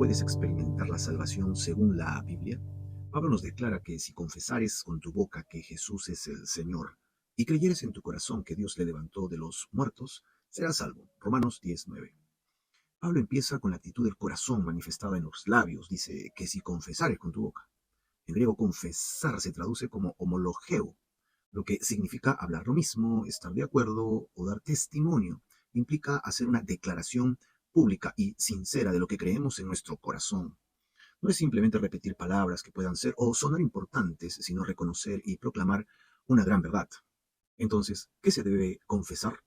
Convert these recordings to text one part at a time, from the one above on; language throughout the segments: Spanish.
puedes experimentar la salvación según la Biblia? Pablo nos declara que si confesares con tu boca que Jesús es el Señor y creyeres en tu corazón que Dios le levantó de los muertos, serás salvo. Romanos 10:9. Pablo empieza con la actitud del corazón manifestada en los labios. Dice que si confesares con tu boca. En griego, confesar se traduce como homologeo, lo que significa hablar lo mismo, estar de acuerdo o dar testimonio. Implica hacer una declaración pública y sincera de lo que creemos en nuestro corazón. No es simplemente repetir palabras que puedan ser o sonar importantes, sino reconocer y proclamar una gran verdad. Entonces, ¿qué se debe confesar?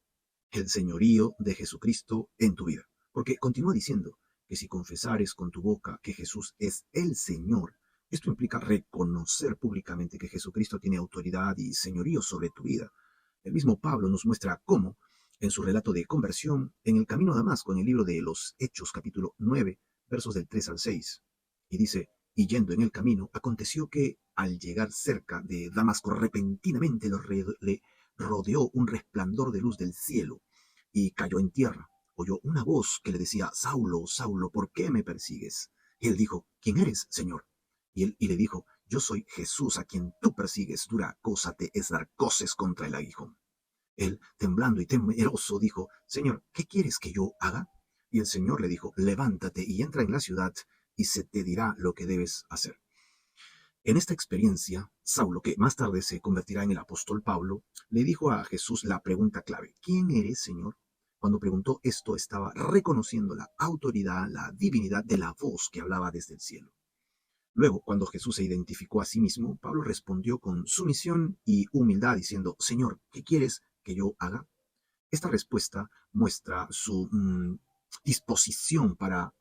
El señorío de Jesucristo en tu vida. Porque continúa diciendo que si confesares con tu boca que Jesús es el Señor, esto implica reconocer públicamente que Jesucristo tiene autoridad y señorío sobre tu vida. El mismo Pablo nos muestra cómo, en su relato de conversión, en el camino a Damasco, en el libro de los Hechos, capítulo 9, versos del 3 al 6, y dice, y yendo en el camino, aconteció que al llegar cerca de Damasco, repentinamente le rodeó un resplandor de luz del cielo, y cayó en tierra. Oyó una voz que le decía, Saulo, Saulo, ¿por qué me persigues? Y él dijo, ¿quién eres, Señor? Y le dijo, yo soy Jesús a quien tú persigues, dura cosa te es dar coces contra el aguijón. Él, temblando y temeroso, dijo, Señor, ¿qué quieres que yo haga? Y el Señor le dijo, levántate y entra en la ciudad y se te dirá lo que debes hacer. En esta experiencia, Saulo, que más tarde se convertirá en el apóstol Pablo, le dijo a Jesús la pregunta clave, ¿quién eres, Señor? Cuando preguntó esto, estaba reconociendo la autoridad, la divinidad de la voz que hablaba desde el cielo. Luego, cuando Jesús se identificó a sí mismo, Pablo respondió con sumisión y humildad diciendo, Señor, ¿qué quieres que yo haga? Esta respuesta muestra su disposición para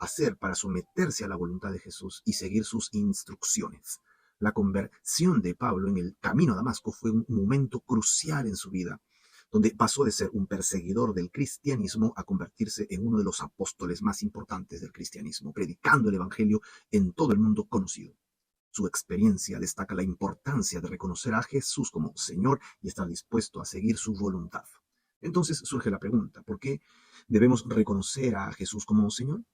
someterse a la voluntad de Jesús y seguir sus instrucciones. La conversión de Pablo en el camino a Damasco fue un momento crucial en su vida, donde pasó de ser un perseguidor del cristianismo a convertirse en uno de los apóstoles más importantes del cristianismo, predicando el evangelio en todo el mundo conocido. Su experiencia destaca la importancia de reconocer a Jesús como Señor y estar dispuesto a seguir su voluntad. Entonces surge la pregunta, ¿por qué debemos reconocer a Jesús como Señor?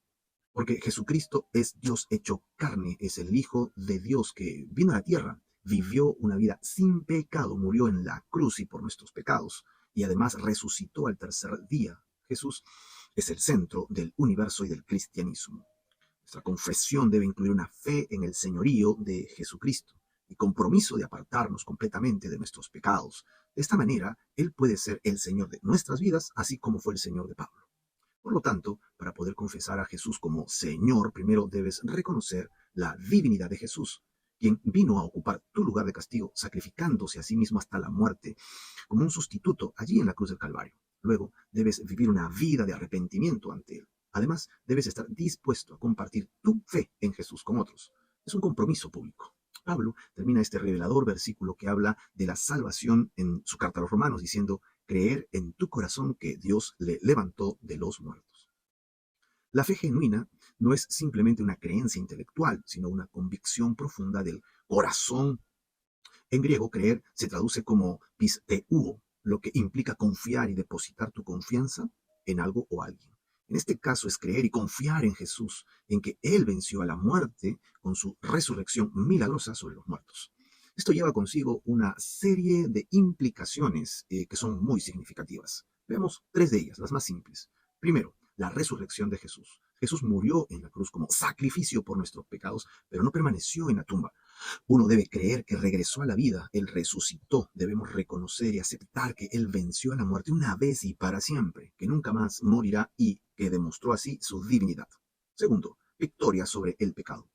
Porque Jesucristo es Dios hecho carne, es el Hijo de Dios que vino a la tierra, vivió una vida sin pecado, murió en la cruz y por nuestros pecados, y además resucitó al tercer día. Jesús es el centro del universo y del cristianismo. Nuestra confesión debe incluir una fe en el señorío de Jesucristo y compromiso de apartarnos completamente de nuestros pecados. De esta manera, Él puede ser el Señor de nuestras vidas, así como fue el Señor de Pablo. Por lo tanto, para poder confesar a Jesús como Señor, primero debes reconocer la divinidad de Jesús, quien vino a ocupar tu lugar de castigo, sacrificándose a sí mismo hasta la muerte, como un sustituto allí en la cruz del Calvario. Luego, debes vivir una vida de arrepentimiento ante Él. Además, debes estar dispuesto a compartir tu fe en Jesús con otros. Es un compromiso público. Pablo termina este revelador versículo que habla de la salvación en su carta a los Romanos, diciendo, creer en tu corazón que Dios le levantó de los muertos. La fe genuina no es simplemente una creencia intelectual, sino una convicción profunda del corazón. En griego, creer se traduce como pisteuo, lo que implica confiar y depositar tu confianza en algo o alguien. En este caso es creer y confiar en Jesús, en que Él venció a la muerte con su resurrección milagrosa sobre los muertos. Esto lleva consigo una serie de implicaciones que son muy significativas. Veamos tres de ellas, las más simples. Primero, la resurrección de Jesús. Jesús murió en la cruz como sacrificio por nuestros pecados, pero no permaneció en la tumba. Uno debe creer que regresó a la vida, Él resucitó. Debemos reconocer y aceptar que Él venció a la muerte una vez y para siempre, que nunca más morirá y que demostró así su divinidad. Segundo, victoria sobre el pecado.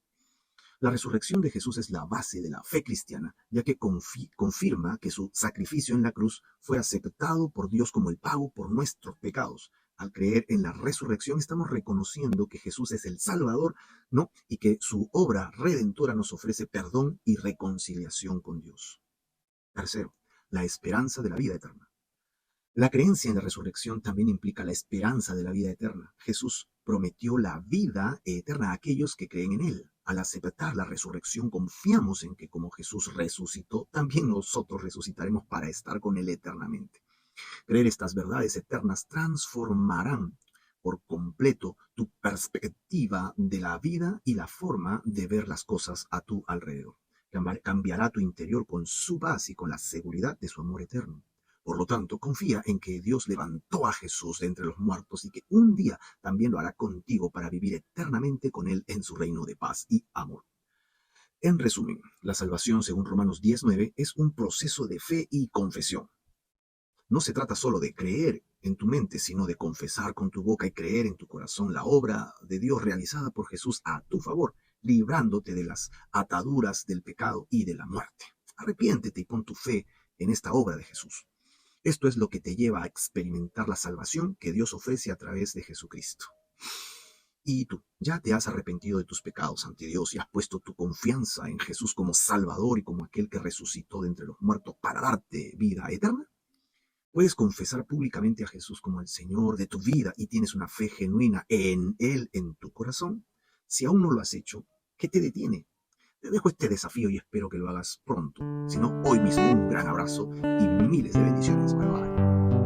La resurrección de Jesús es la base de la fe cristiana, ya que confirma que su sacrificio en la cruz fue aceptado por Dios como el pago por nuestros pecados. Al creer en la resurrección estamos reconociendo que Jesús es el Salvador, ¿no? Y que su obra redentora nos ofrece perdón y reconciliación con Dios. Tercero, la esperanza de la vida eterna. La creencia en la resurrección también implica la esperanza de la vida eterna. Jesús prometió la vida eterna a aquellos que creen en Él. Al aceptar la resurrección, confiamos en que como Jesús resucitó, también nosotros resucitaremos para estar con Él eternamente. Creer estas verdades eternas transformarán por completo tu perspectiva de la vida y la forma de ver las cosas a tu alrededor. Cambiará tu interior con su paz y con la seguridad de su amor eterno. Por lo tanto, confía en que Dios levantó a Jesús de entre los muertos y que un día también lo hará contigo para vivir eternamente con Él en su reino de paz y amor. En resumen, la salvación, según Romanos 10:9, es un proceso de fe y confesión. No se trata solo de creer en tu mente, sino de confesar con tu boca y creer en tu corazón la obra de Dios realizada por Jesús a tu favor, librándote de las ataduras del pecado y de la muerte. Arrepiéntete y pon tu fe en esta obra de Jesús. Esto es lo que te lleva a experimentar la salvación que Dios ofrece a través de Jesucristo. Y tú, ¿ya te has arrepentido de tus pecados ante Dios y has puesto tu confianza en Jesús como Salvador y como aquel que resucitó de entre los muertos para darte vida eterna? Puedes confesar públicamente a Jesús como el Señor de tu vida y tienes una fe genuina en Él en tu corazón. Si aún no lo has hecho, ¿qué te detiene? Te dejo este desafío y espero que lo hagas pronto. Si no, hoy mismo un gran abrazo y miles de bendiciones. Bye bye.